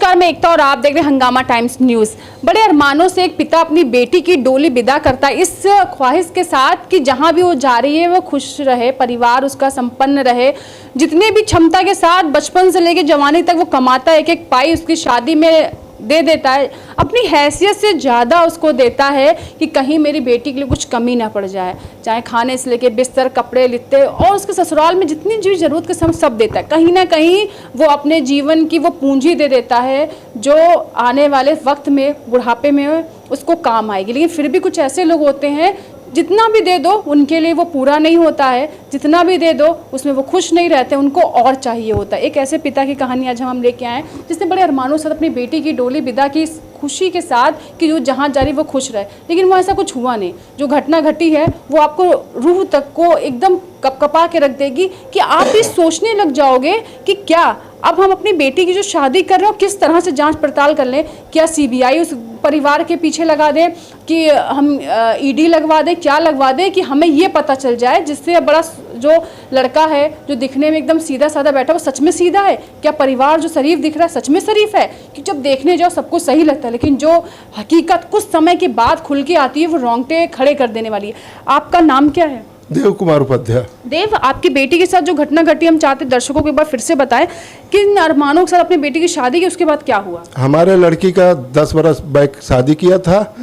नमस्कार, मैं एकता और आप देख रहे हैं हंगामा टाइम्स न्यूज़। बड़े अरमानों से एक पिता अपनी बेटी की डोली विदा करता है, इस ख्वाहिश के साथ कि जहां भी वो जा रही है वो खुश रहे, परिवार उसका संपन्न रहे। जितने भी क्षमता के साथ बचपन से लेकर जवानी तक वो कमाता है, एक एक पाई उसकी शादी में दे देता है, अपनी हैसियत से ज़्यादा उसको देता है कि कहीं मेरी बेटी के लिए कुछ कमी ना पड़ जाए। चाहे खाने से लेके बिस्तर, कपड़े, लित्ते और उसके ससुराल में जितनी भी ज़रूरत के सब देता है। कहीं ना कहीं वो अपने जीवन की वो पूंजी दे देता है जो आने वाले वक्त में, बुढ़ापे में उसको काम आएगी। लेकिन फिर भी कुछ ऐसे लोग होते हैं जितना भी दे दो उनके लिए वो पूरा नहीं होता है, जितना भी दे दो उसमें वो खुश नहीं रहते, उनको और चाहिए होता है। एक ऐसे पिता की कहानी आज हम लेके आए जिसने बड़े अरमानों से अपनी बेटी की डोली विदा की, खुशी के साथ कि जो जहाँ जा रही वो खुश रहे। लेकिन वो ऐसा कुछ हुआ नहीं। जो घटना घटी है वो आपको रूह तक को एकदम कपकपा के रख देगी कि आप भी सोचने लग जाओगे कि क्या अब हम अपनी बेटी की जो शादी कर रहे हो किस तरह से जांच पड़ताल कर लें। क्या सीबीआई उस परिवार के पीछे लगा दें कि हम ईडी लगवा दें, क्या लगवा दें कि हमें ये पता चल जाए, जिससे बड़ा जो लड़का है जो दिखने में एकदम सीधा साधा बैठा वो सच में सीधा है, क्या परिवार जो शरीफ दिख रहा है सच में शरीफ है। कि जब देखने जाओ सबको सही लगता है, लेकिन जो हकीकत कुछ समय के बाद खुल के आती है वो रोंगटे खड़े कर देने वाली है। आपका नाम क्या है? देव कुमार उपाध्याय। देव, आपकी बेटी के साथ जो घटना घटी हम चाहते दर्शकों को एक बार फिर से बताएं कि इन अरमानों के साथ अपनी बेटी की शादी की, उसके बाद क्या हुआ? हमारे लड़की का 10 बरस बैक शादी किया था।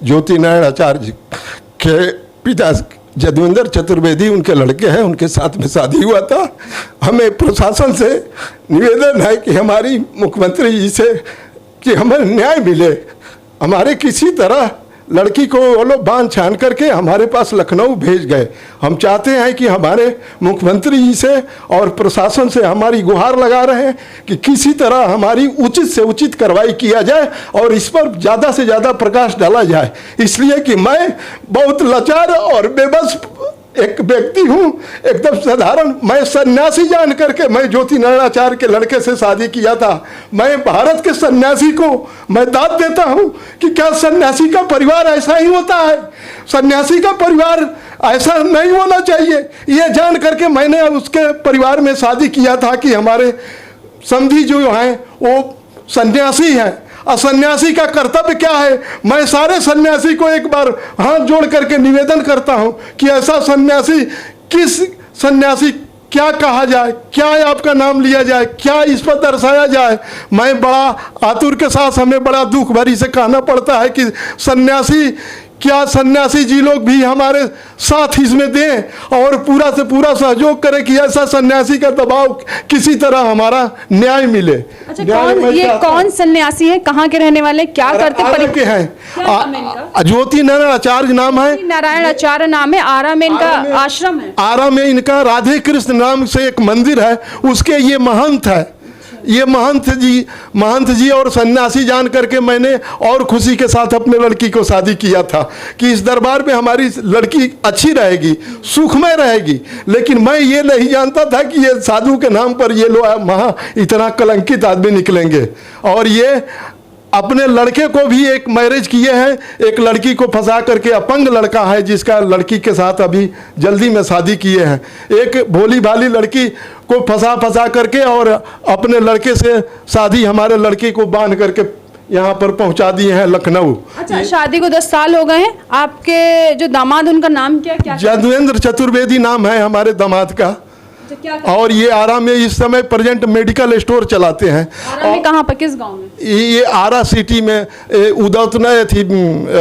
ज्योति नारायण आचार्य के पिता जदविंदर चतुर्वेदी उनके लड़के हैं, उनके साथ में शादी हुआ था। हमें प्रशासन से निवेदन है कि हमारी मुख्यमंत्री जी से कि हमें न्याय मिले। हमारे किसी तरह लड़की को वो लोग बांध छान करके हमारे पास लखनऊ भेज गए। हम चाहते हैं कि हमारे मुख्यमंत्री जी से और प्रशासन से हमारी गुहार लगा रहे हैं कि किसी तरह हमारी उचित से उचित कार्रवाई किया जाए और इस पर ज़्यादा से ज़्यादा प्रकाश डाला जाए। इसलिए कि मैं बहुत लाचार और बेबस एक व्यक्ति हूँ, एकदम साधारण। मैं सन्यासी जान करके मैं ज्योति नारायणाचार्य के लड़के से शादी किया था। मैं भारत के सन्यासी को मैं दाद देता हूँ कि क्या सन्यासी का परिवार ऐसा ही होता है? सन्यासी का परिवार ऐसा नहीं होना चाहिए। ये जान करके मैंने उसके परिवार में शादी किया था कि हमारे समधी जो हैं वो सन्यासी हैं। और सन्यासी का कर्तव्य क्या है? मैं सारे सन्यासी को एक बार हाथ जोड़ करके निवेदन करता हूं कि ऐसा सन्यासी, किस सन्यासी क्या कहा जाए, क्या आपका नाम लिया जाए, क्या इस पर दर्शाया जाए। मैं बड़ा आतुर के साथ हमें बड़ा दुख भरी से कहना पड़ता है कि सन्यासी, क्या सन्यासी जी लोग भी हमारे साथ इसमें दें और पूरा से पूरा सहयोग करें कि ऐसा सन्यासी का दबाव किसी तरह हमारा न्याय मिले। अच्छा, कौन सन्यासी है, कहाँ के रहने वाले, क्या करते के हैं? ज्योति नारायण आचार्य नाम है। नारायण आचार्य नाम है। आरा में इनका आश्रम है। आरा में इनका राधे कृष्ण नाम से एक मंदिर है, उसके ये महंत है। ये महंत जी और सन्यासी जान करके मैंने और खुशी के साथ अपने लड़की को शादी किया था कि इस दरबार में हमारी लड़की अच्छी रहेगी, सुखमय रहेगी। लेकिन मैं ये नहीं जानता था कि ये साधु के नाम पर ये लोग इतना कलंकित आदमी निकलेंगे। और ये अपने लड़के को भी एक मैरिज किए हैं, एक लड़की को फंसा करके, अपंग लड़का है जिसका लड़की के साथ अभी जल्दी में शादी किए हैं। एक भोली भाली लड़की को फंसा करके और अपने लड़के से शादी हमारे लड़की को बांध करके यहाँ पर पहुँचा दिए हैं लखनऊ। अच्छा, शादी को 10 साल हो गए हैं। आपके जो दामाद उनका नाम क्या? जदविंदर चतुर्वेदी नाम है हमारे दामाद का। और ये आरा में इस समय प्रेजेंट मेडिकल स्टोर चलाते हैं। आरा में कहाँ पर, किस गांव में? ये आरा सिटी में उदत थी,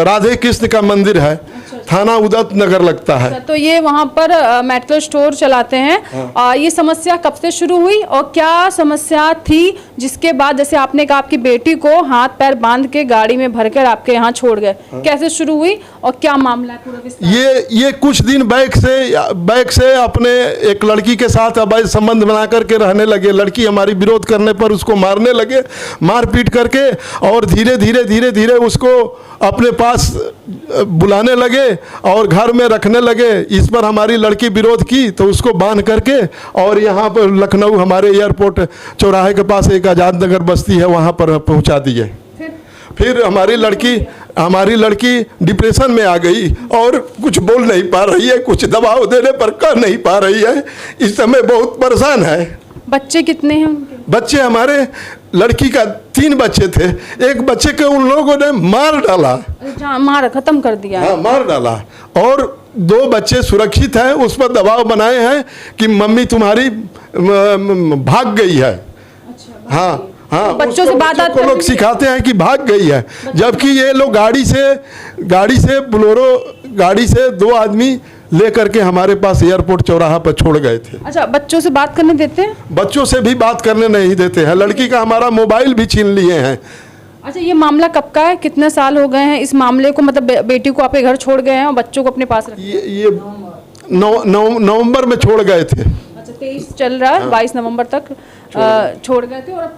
राधे कृष्ण का मंदिर है। थाना उदत नगर लगता है। तो ये वहाँ पर मेडिकल स्टोर चलाते हैं। ये समस्या कब से शुरू हुई और क्या समस्या थी जिसके बाद, जैसे आपने कहा आपकी बेटी को हाथ पैर बांध के गाड़ी में भरकर आपके यहाँ छोड़ गए, कैसे शुरू हुई और क्या मामला है पूरा? ये कुछ दिन बैक से अपने एक लड़की के साथ अवैध संबंध बना करके रहने लगे। लड़की हमारी विरोध करने पर उसको मारने लगे, मारपीट करके, और धीरे धीरे उसको अपने पास बुलाने लगे और घर में रखने लगे। इस पर हमारी लड़की विरोध की तो उसको बांध करके और यहाँ पर लखनऊ हमारे एयरपोर्ट चौराहे के पास एक आज़ाद नगर बस्ती है, वहाँ पर पहुँचा दिए। फिर हमारी लड़की डिप्रेशन में आ गई और कुछ बोल नहीं पा रही है, कुछ दबाव देने पर कह नहीं पा रही है। इस समय बहुत परेशान है। बच्चे कितने हैं उनके? बच्चे हमारे लड़की का 3 बच्चे थे, एक बच्चे को उन लोगों ने मार डाला। मार खत्म कर दिया। हाँ, मार डाला। और 2 बच्चे सुरक्षित हैं, उस पर दबाव बनाए हैं कि मम्मी तुम्हारी भाग गई है। अच्छा, हाँ हाँ, बच्चों से बात को लोग सिखाते हैं कि भाग गई है, जबकि ये लोग गाड़ी से बोलेरो गाड़ी से 2 आदमी लेकर के हमारे पास एयरपोर्ट चौराहा पर छोड़ गए थे। अच्छा, बच्चों से बात करने देते हैं? बच्चों से भी बात करने नहीं देते हैं। लड़की का हमारा मोबाइल भी छीन लिए हैं। अच्छा, ये मामला कब का है? कितने साल हो गए हैं इस मामले को? मतलब बेटी को आपके घर छोड़ गए हैं और बच्चों को अपने पास रखे? ये नवंबर में छोड़ गए थे। अच्छा, 23 चल रहा है, 22 नवंबर तक छोड़ गए थे और अब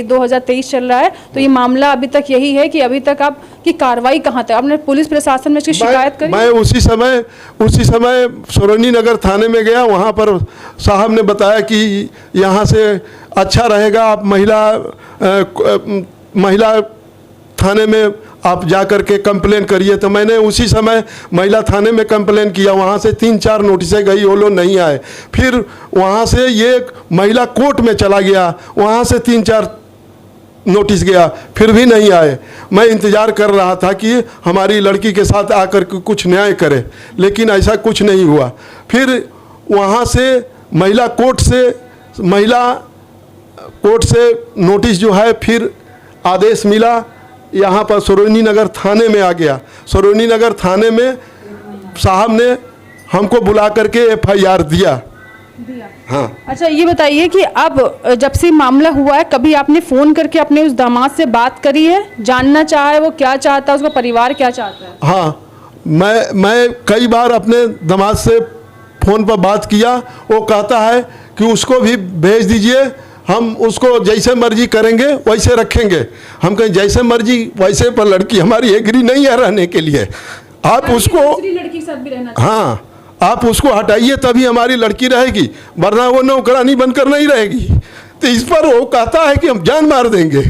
2023 चल रहा है। तो ये मामला अभी तक यही है कि अभी तक आपकी कार्रवाई कहाँ तक? आपने पुलिस प्रशासन में इसकी शिकायत करी? मैं उसी समय सरोनी नगर थाने में गया। वहाँ पर साहब ने बताया कि यहाँ से अच्छा रहेगा, आप महिला थाने में आप जा कर के कंप्लेन करिए। तो मैंने उसी समय महिला थाने में कंप्लेन किया। वहाँ से 3-4 नोटिसें गई, वो लोग नहीं आए। फिर वहाँ से ये महिला कोर्ट में चला गया, वहाँ से 3-4 नोटिस गया, फिर भी नहीं आए। मैं इंतज़ार कर रहा था कि हमारी लड़की के साथ आकर के कुछ न्याय करे, लेकिन ऐसा कुछ नहीं हुआ। फिर वहाँ से महिला कोर्ट से नोटिस जो है, फिर आदेश मिला, यहाँ पर सरोनी नगर थाने में आ गया। सरोनी नगर थाने में साहब ने हमको बुला करके FIR दिया। हाँ। अच्छा, ये बताइए कि अब जब से मामला हुआ है, कभी आपने फ़ोन करके अपने उस दामाद से बात करी है? जानना चाहा है वो क्या चाहता है, उसका परिवार क्या चाहता है? हाँ, मैं कई बार अपने दामाद से फ़ोन पर बात किया। वो कहता है कि उसको भी भेज दीजिए, हम उसको जैसे मर्जी करेंगे वैसे रखेंगे। हम कहें जैसे मर्जी वैसे, पर लड़की हमारी एग्री नहीं है रहने के लिए। आप उसको लड़की के साथ भी रहना चाहिए। हाँ, आप उसको हटाइए तभी हमारी लड़की रहेगी, वरना वो नौकरानी बनकर नहीं रहेगी। तो इस पर वो कहता है कि हम जान मार देंगे।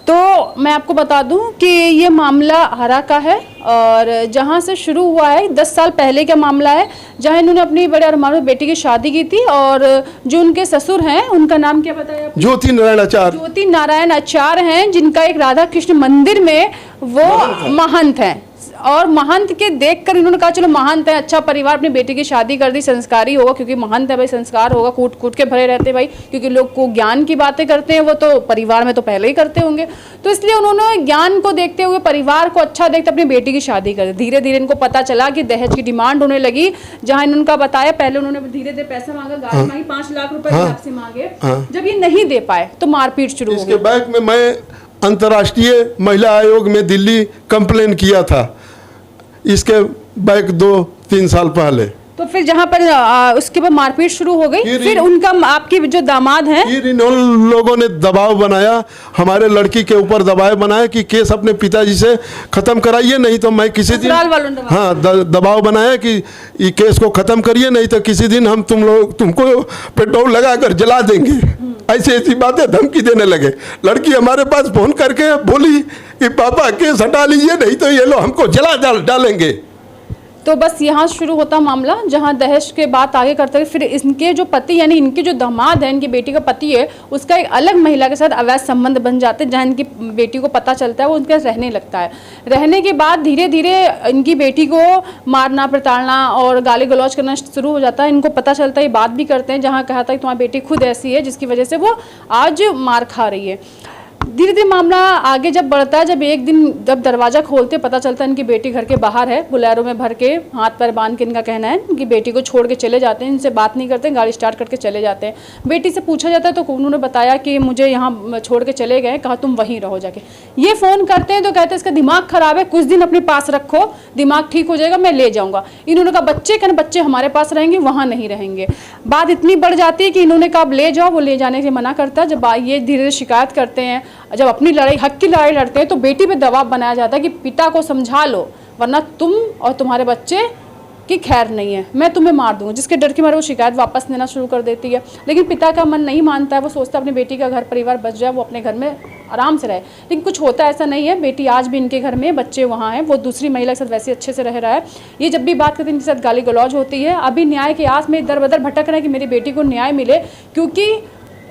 तो मैं आपको बता दूं कि ये मामला हरा का है और जहां से शुरू हुआ है 10 साल पहले का मामला है, जहां इन्होंने अपनी बड़े अरमानों बेटी की शादी की थी। और जो उनके ससुर हैं, उनका नाम क्या बताया आपने? ज्योति नारायण आचार्य हैं, जिनका एक राधा कृष्ण मंदिर में वो महंत हैं। और महंत के देखकर इन्होंने कहा चलो महंत है, अच्छा परिवार, अपनी बेटी की शादी कर दी, संस्कारी होगा, क्योंकि महंत है भाई, संस्कार होगा। कूट कूट के भरे रहते भाई, क्योंकि लोग को ज्ञान की बातें करते हैं, वो तो परिवार में तो पहले ही करते होंगे। तो इसलिए उन्होंने ज्ञान को देखते हुए, परिवार को अच्छा देखते अपनी बेटी की शादी कर दी। धीरे धीरे इनको पता चला कि दहेज की डिमांड होने लगी। जहाँ इन्होंने बताया, पहले उन्होंने धीरे धीरे पैसा मांगा, गाड़ी मांगी, 5 लाख रुपए आपसे मांगे। जब ये नहीं दे पाए तो मारपीट शुरू हो गई। इसके बैक में मैं अंतर्राष्ट्रीय महिला आयोग में दिल्ली कंप्लेन किया था, इसके बैक 2-3 साल पहले। तो फिर जहाँ पर उसके बाद मारपीट शुरू हो गई। फिर उनका, आपके जो दामाद हैं, फिर इन लोगों ने दबाव बनाया, हमारे लड़की के ऊपर दबाव बनाया कि केस अपने पिताजी से खत्म कराइए, नहीं तो मैं किसी दिन, हाँ, दबाव बनाया कि ये केस को खत्म करिए, नहीं तो किसी दिन हम तुमको पेट्रोल लगाकर जला देंगे। ऐसी बातें धमकी देने लगे। लड़की हमारे पास फोन करके बोली कि पापा केस हटा लीजिए, नहीं तो ये लोग हमको जला डालेंगे। तो बस यहाँ शुरू होता मामला, जहाँ दहेज के बात आगे करते हुए फिर इनके जो पति, यानी इनके जो दामाद है, इनकी बेटी का पति है, उसका एक अलग महिला के साथ अवैध संबंध बन जाते हैं। जहाँ इनकी बेटी को पता चलता है, वो उनके साथ रहने लगता है। रहने के बाद धीरे धीरे इनकी बेटी को मारना, प्रताड़ना और गाली गलौज करना शुरू हो जाता है। इनको पता चलता है, ये बात भी करते हैं, जहाँ कहा था कि तुम्हारी बेटी खुद ऐसी है जिसकी वजह से वो आज मार खा रही है। धीरे धीरे मामला आगे जब बढ़ता है, जब एक दिन जब दरवाज़ा खोलते पता चलता है इनकी बेटी घर के बाहर है, बोलेरो में भर के, हाथ पैर बांध के, इनका कहना है कि बेटी को छोड़ के चले जाते हैं। इनसे बात नहीं करते, गाड़ी स्टार्ट करके चले जाते हैं। बेटी से पूछा जाता है तो उन्होंने बताया कि मुझे यहाँ छोड़ के चले गए, कहा तुम वहीं रहो जाके। ये फ़ोन करते हैं तो कहते हैं इसका दिमाग ख़राब है, कुछ दिन अपने पास रखो, दिमाग ठीक हो जाएगा, मैं ले जाऊँगा। इन्होंने कहा बच्चे हमारे पास रहेंगे, वहाँ नहीं रहेंगे। बात इतनी बढ़ जाती है कि इन्होंने कहा अब ले जाओ, वो ले जाने से मना करता है। जब ये धीरे धीरे शिकायत करते हैं, जब अपनी लड़ाई, हक की लड़ाई लड़ते हैं, तो बेटी पे दबाव बनाया जाता है कि पिता को समझा लो, वरना तुम और तुम्हारे बच्चे की खैर नहीं है, मैं तुम्हें मार दूंगा। जिसके डर के मारे वो शिकायत वापस लेना शुरू कर देती है। लेकिन पिता का मन नहीं मानता है, वो सोचता है अपनी बेटी का घर परिवार बच जाए, वो अपने घर में आराम से रहे। लेकिन कुछ होता ऐसा नहीं है। बेटी आज भी इनके घर में, बच्चे वहाँ हैं, वो दूसरी महिला के साथ वैसे अच्छे से रह रहा है। ये जब भी बात करते हैं इनके साथ गाली गलौज होती है। अभी न्याय के आस में दर बदर भटक रहे हैं कि मेरी बेटी को न्याय मिले, क्योंकि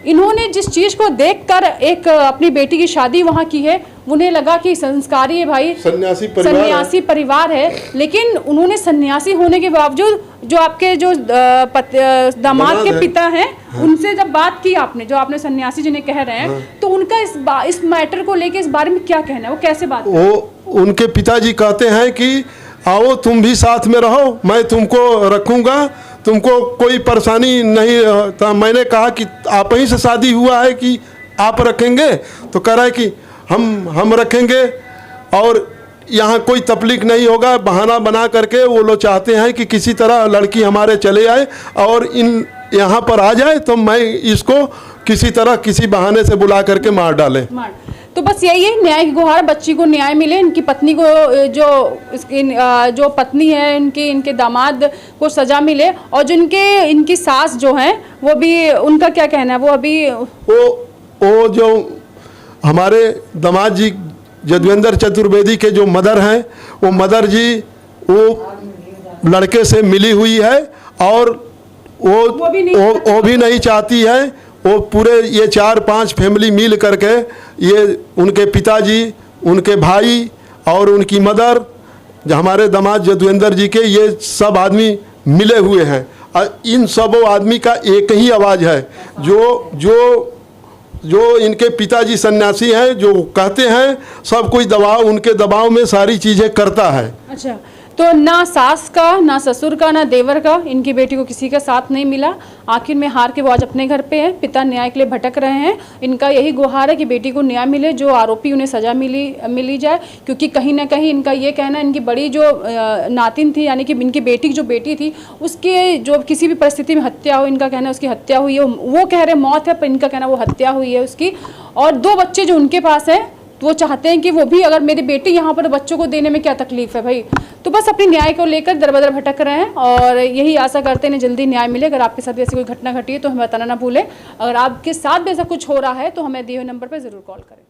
इन्होंने जिस चीज को देखकर एक अपनी बेटी की शादी वहाँ की है, उन्हें लगा कि संस्कारी है भाई, सन्यासी परिवार है, लेकिन उन्होंने सन्यासी होने के बावजूद जो आपके जो दामाद के पिता हैं, उनसे जब बात की आपने, जो आपने सन्यासी जिन्हें कह रहे हैं, तो उनका इस मैटर को लेके इस बारे में क्या कहना है? वो कैसे बात वो उनके पिताजी कहते हैं कि आओ तुम भी साथ में रहो, मैं तुमको रखूंगा, तुमको कोई परेशानी नहीं। तो मैंने कहा कि आप ही से शादी हुआ है कि आप रखेंगे? तो कह रहा है कि हम रखेंगे और यहाँ कोई तकलीफ नहीं होगा। बहाना बना करके वो लोग चाहते हैं कि किसी तरह लड़की हमारे चले आए और इन यहाँ पर आ जाए, तो मैं इसको किसी तरह किसी बहाने से बुला करके मार डाले। तो बस यही है, न्याय की गुहार, बच्ची को न्याय मिले, इनकी पत्नी को जो पत्नी है इनके दामाद को सजा मिले, और इनकी सास जो है वो भी, उनका क्या कहना है? वो अभी वो जो हमारे दामाद जी जदवेंद्र चतुर्वेदी के जो मदर हैं, वो मदर जी वो लड़के से मिली हुई है और वो भी नहीं चाहती है। वो पूरे ये 4-5 फैमिली मिल करके, ये उनके पिताजी, उनके भाई और उनकी मदर, हमारे दामाद जदवेंद्र जी के, ये सब आदमी मिले हुए हैं। और इन सब आदमी का एक ही आवाज़ है, जो इनके पिताजी सन्यासी हैं, जो कहते हैं सब कोई उनके दबाव में सारी चीज़ें करता है। अच्छा, तो ना सास का, ना ससुर का, ना देवर का, इनकी बेटी को किसी का साथ नहीं मिला। आखिर में हार के वो आज अपने घर पे है, पिता न्याय के लिए भटक रहे हैं। इनका यही गुहार है कि बेटी को न्याय मिले, जो आरोपी उन्हें सजा मिली जाए, क्योंकि कहीं ना कहीं इनका ये कहना है, इनकी बड़ी जो नातिन थी, यानी कि इनकी बेटी जो बेटी थी, उसके जो किसी भी परिस्थिति में हत्या हो, इनका कहना है उसकी हत्या हुई है। वो कह रहे मौत है, पर इनका कहना वो हत्या हुई है उसकी। और 2 बच्चे जो उनके पास है, तो वो चाहते हैं कि वो भी, अगर मेरी बेटी यहाँ पर, बच्चों को देने में क्या तकलीफ है भाई। तो बस अपनी न्याय को लेकर दर-बदर भटक रहे हैं और यही आशा करते हैं जल्दी न्याय मिले। अगर आपके साथ ऐसी कोई घटना घटी है तो हमें बताना ना भूलें। अगर आपके साथ भी ऐसा कुछ हो रहा है तो हमें दिए हुए नंबर पर ज़रूर कॉल करें।